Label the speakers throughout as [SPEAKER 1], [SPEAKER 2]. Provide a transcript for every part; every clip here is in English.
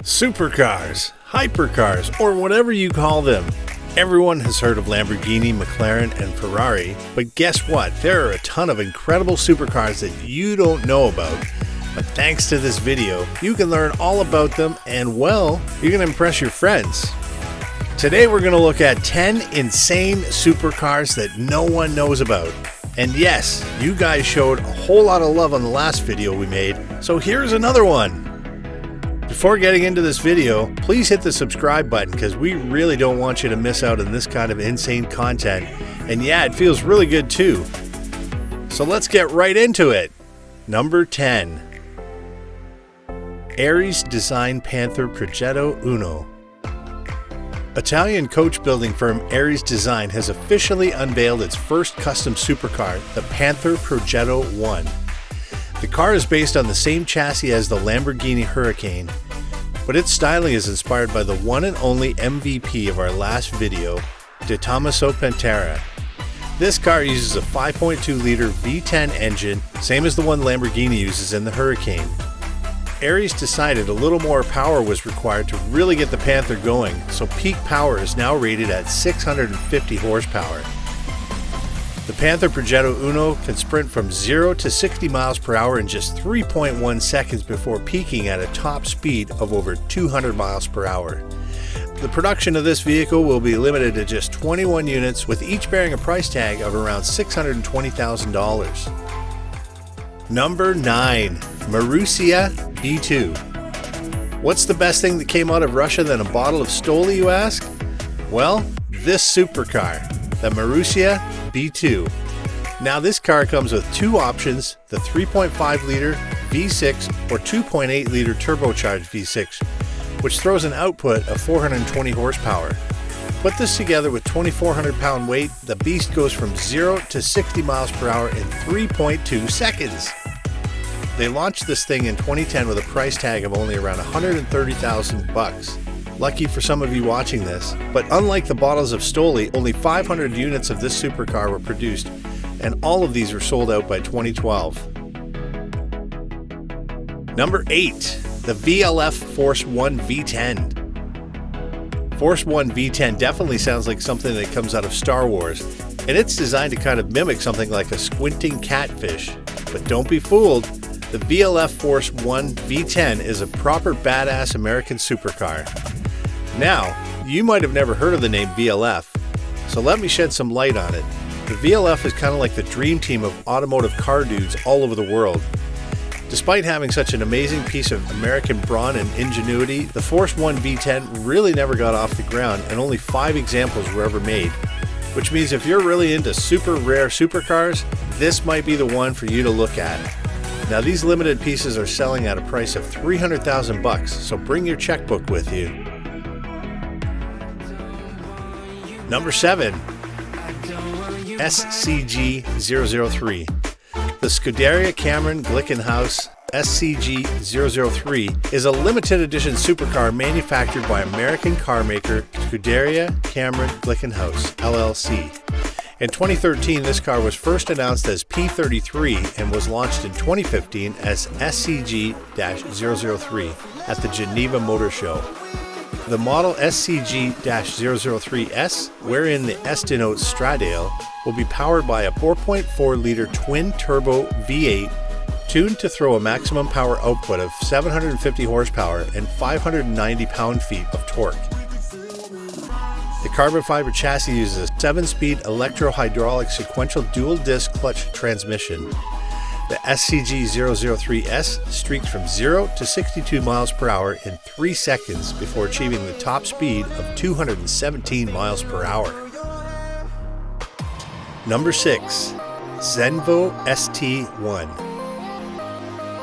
[SPEAKER 1] Supercars, hypercars, or whatever you call them. Everyone has heard of Lamborghini, McLaren, and Ferrari, but guess what? There are a ton of incredible supercars that you don't know about. But thanks to this video, you can learn all about them and, well, you can impress your friends. Today we're going to look at 10 insane supercars that no one knows about. And yes, you guys showed a whole lot of love on the last video we made, so here's another one. Before getting into this video, please hit the subscribe button because we really don't want you to miss out on this kind of insane content. And yeah, it feels really good too. So let's get right into it. Number 10. Ares Design Panther Progetto Uno. Italian coach building firm Ares Design has officially unveiled its first custom supercar, the Panther Progetto 1. The car is based on the same chassis as the Lamborghini Hurricane, but its styling is inspired by the one and only MVP of our last video, De Tomaso Pantera. This car uses a 5.2-liter V10 engine, same as the one Lamborghini uses in the Hurricane. Ares decided a little more power was required to really get the Panther going, so peak power is now rated at 650 horsepower. The Panther Progetto Uno can sprint from 0 to 60 miles per hour in just 3.1 seconds before peaking at a top speed of over 200 miles per hour. The production of this vehicle will be limited to just 21 units, with each bearing a price tag of around $620,000. Number 9. Marussia B2. What's the best thing that came out of Russia than a bottle of Stoli, you ask? Well, this supercar, the Marussia B2. Now this car comes with two options, the 3.5-liter V6 or 2.8-liter turbocharged V6, which throws an output of 420 horsepower. Put this together with 2,400 pound weight, the beast goes from 0 to 60 miles per hour in 3.2 seconds. They launched this thing in 2010 with a price tag of only around $130,000. Lucky for some of you watching this, but unlike the bottles of Stoli, only 500 units of this supercar were produced, and all of these were sold out by 2012. Number 8. The VLF Force 1 V10. Force 1 V10 definitely sounds like something that comes out of Star Wars, and it's designed to kind of mimic something like a squinting catfish. But don't be fooled, the VLF Force 1 V10 is a proper badass American supercar. Now, you might have never heard of the name VLF, so let me shed some light on it. The VLF is kind of like the dream team of automotive car dudes all over the world. Despite having such an amazing piece of American brawn and ingenuity, the Force 1 V10 really never got off the ground, and only 5 examples were ever made. Which means if you're really into super rare supercars, this might be the one for you to look at. Now these limited pieces are selling at a price of $300,000, so bring your checkbook with you. Number 7. SCG-003. The Scuderia Cameron Glickenhaus SCG-003 is a limited edition supercar manufactured by American car maker Scuderia Cameron Glickenhaus, LLC. In 2013, this car was first announced as P33 and was launched in 2015 as SCG-003 at the Geneva Motor Show. The model SCG-003S, wherein the S denotes Stradale, will be powered by a 4.4-liter twin-turbo V8 tuned to throw a maximum power output of 750 horsepower and 590 pound-feet of torque. The carbon fiber chassis uses a 7-speed electro-hydraulic sequential dual-disc clutch transmission. The SCG-003S streaked from 0 to 62 miles per hour in 3 seconds before achieving the top speed of 217 miles per hour. Number 6. ZENVO ST1.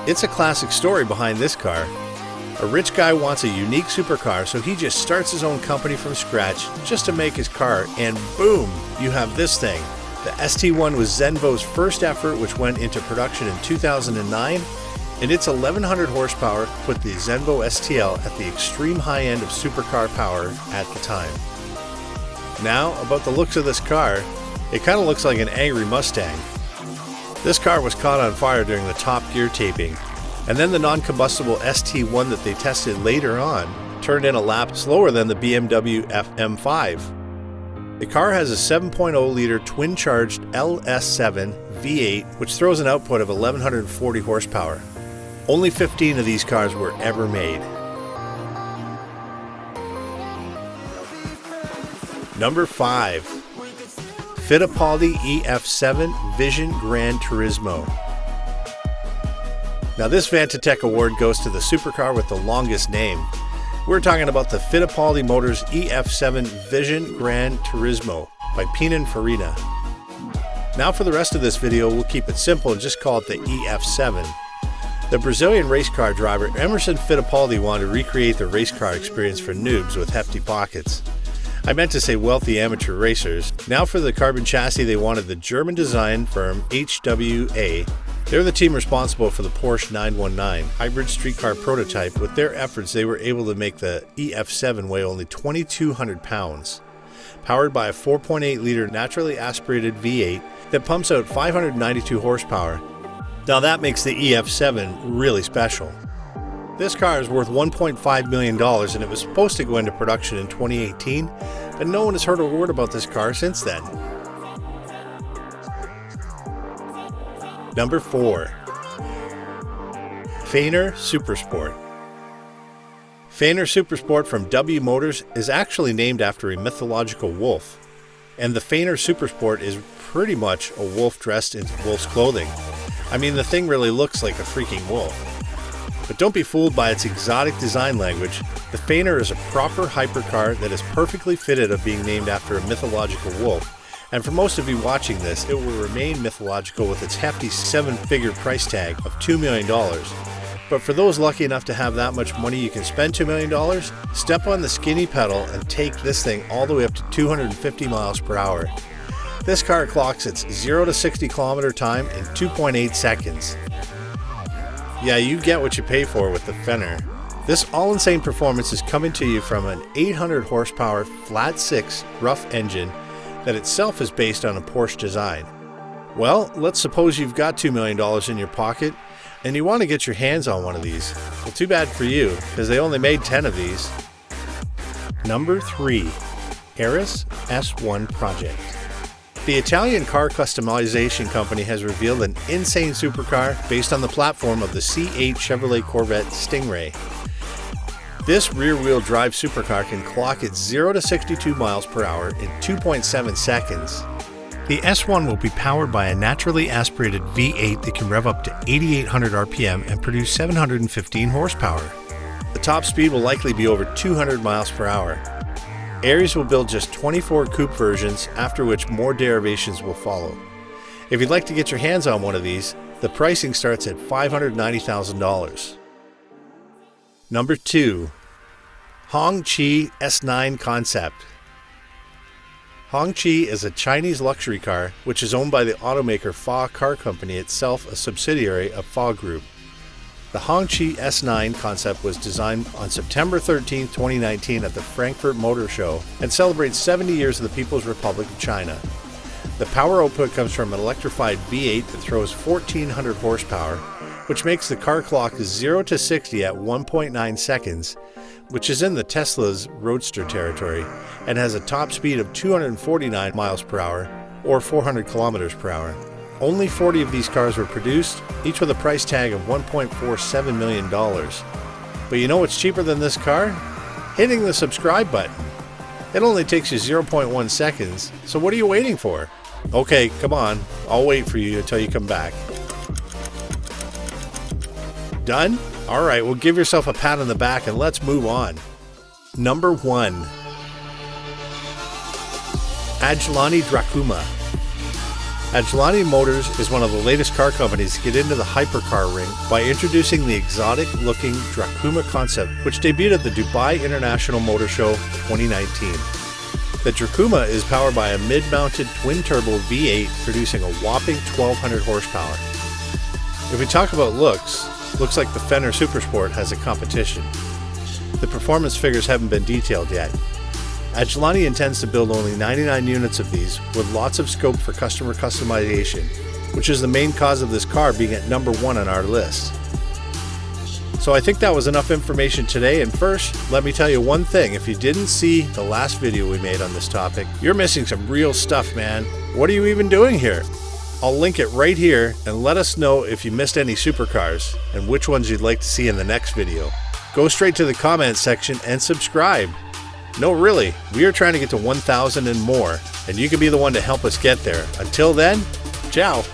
[SPEAKER 1] It's a classic story behind this car. A rich guy wants a unique supercar, so he just starts his own company from scratch just to make his car, and boom, you have this thing. The ST1 was ZENVO's first effort, which went into production in 2009, and its 1100 horsepower put the ZENVO STL at the extreme high end of supercar power at the time. Now, about the looks of this car, it kind of looks like an angry Mustang. This car was caught on fire during the Top Gear taping. And then the non-combustible ST1 that they tested later on turned in a lap slower than the BMW M5. The car has a 7.0-liter twin-charged LS7 V8, which throws an output of 1,140 horsepower. Only 15 of these cars were ever made. Number 5. FITTIPALDI EF7 Vision GRAN TURISMO. Now this VantaTech award goes to the supercar with the longest name. We're talking about the Fittipaldi Motors EF7 Vision GRAN TURISMO by Pininfarina. Now for the rest of this video, we'll keep it simple and just call it the EF7. The Brazilian race car driver Emerson Fittipaldi wanted to recreate the race car experience for noobs with hefty pockets. I meant to say wealthy amateur racers. Now for the carbon chassis, they wanted the German design firm HWA. They're the team responsible for the Porsche 919 hybrid streetcar prototype. With their efforts, they were able to make the EF7 weigh only 2,200 pounds. Powered by a 4.8-liter naturally aspirated V8 that pumps out 592 horsepower. Now that makes the EF7 really special. This car is worth $1.5 million and it was supposed to go into production in 2018, but no one has heard a word about this car since then. Number 4. FENYR Supersport. FENYR Supersport from W Motors is actually named after a mythological wolf, and the FENYR Supersport is pretty much a wolf dressed in wolf's clothing. I mean, the thing really looks like a freaking wolf. But don't be fooled by its exotic design language. The FENYR is a proper hypercar that is perfectly fitted of being named after a mythological wolf. And for most of you watching this, it will remain mythological with its hefty 7-figure price tag of $2 million. But for those lucky enough to have that much money you can spend $2 million, step on the skinny pedal and take this thing all the way up to 250 miles per hour. This car clocks its 0 to 60 kilometer time in 2.8 seconds. Yeah, you get what you pay for with the FENYR. This all-insane performance is coming to you from an 800 horsepower flat-6 rough engine that itself is based on a Porsche design. Well, let's suppose you've got $2 million in your pocket and you want to get your hands on one of these. Well, too bad for you, because they only made 10 of these. Number 3. Eris S1 Project. The Italian car customization company has revealed an insane supercar based on the platform of the C8 Chevrolet Corvette Stingray. This rear-wheel drive supercar can clock its 0 to 62 miles per hour in 2.7 seconds. The S1 will be powered by a naturally aspirated V8 that can rev up to 8,800 RPM and produce 715 horsepower. The top speed will likely be over 200 miles per hour. Aries will build just 24 coupe versions, after which more derivations will follow. If you'd like to get your hands on one of these, the pricing starts at $590,000. Number 2. Hongqi S9 Concept. Hongqi is a Chinese luxury car which is owned by the automaker FA Car Company, itself a subsidiary of FA Group. The Hongqi S9 concept was designed on September 13, 2019 at the Frankfurt Motor Show and celebrates 70 years of the People's Republic of China. The power output comes from an electrified V8 that throws 1,400 horsepower, which makes the car clock 0 to 60 at 1.9 seconds, which is in the Tesla's Roadster territory, and has a top speed of 249 miles per hour or 400 kilometers per hour. Only 40 of these cars were produced, each with a price tag of $1.47 million. But you know what's cheaper than this car? Hitting the subscribe button. It only takes you 0.1 seconds, so what are you waiting for? Okay, come on, I'll wait for you until you come back. Done? Alright, well, give yourself a pat on the back and let's move on. Number 1. AJLANI DRAKUMA. AJLANI Motors is one of the latest car companies to get into the hypercar ring by introducing the exotic-looking DRAKUMA concept, which debuted at the Dubai International Motor Show 2019. The DRAKUMA is powered by a mid-mounted twin-turbo V8 producing a whopping 1,200 horsepower. If we talk about looks like the FENYR Supersport has a competition. The performance figures haven't been detailed yet. AJLANI intends to build only 99 units of these, with lots of scope for customer customization, which is the main cause of this car being at number 1 on our list. So I think that was enough information today, and first, let me tell you one thing. If you didn't see the last video we made on this topic, you're missing some real stuff, man. What are you even doing here? I'll link it right here, and let us know if you missed any supercars and which ones you'd like to see in the next video. Go straight to the comment section and subscribe. No, really, we are trying to get to 1,000 and more, and you can be the one to help us get there. Until then, ciao.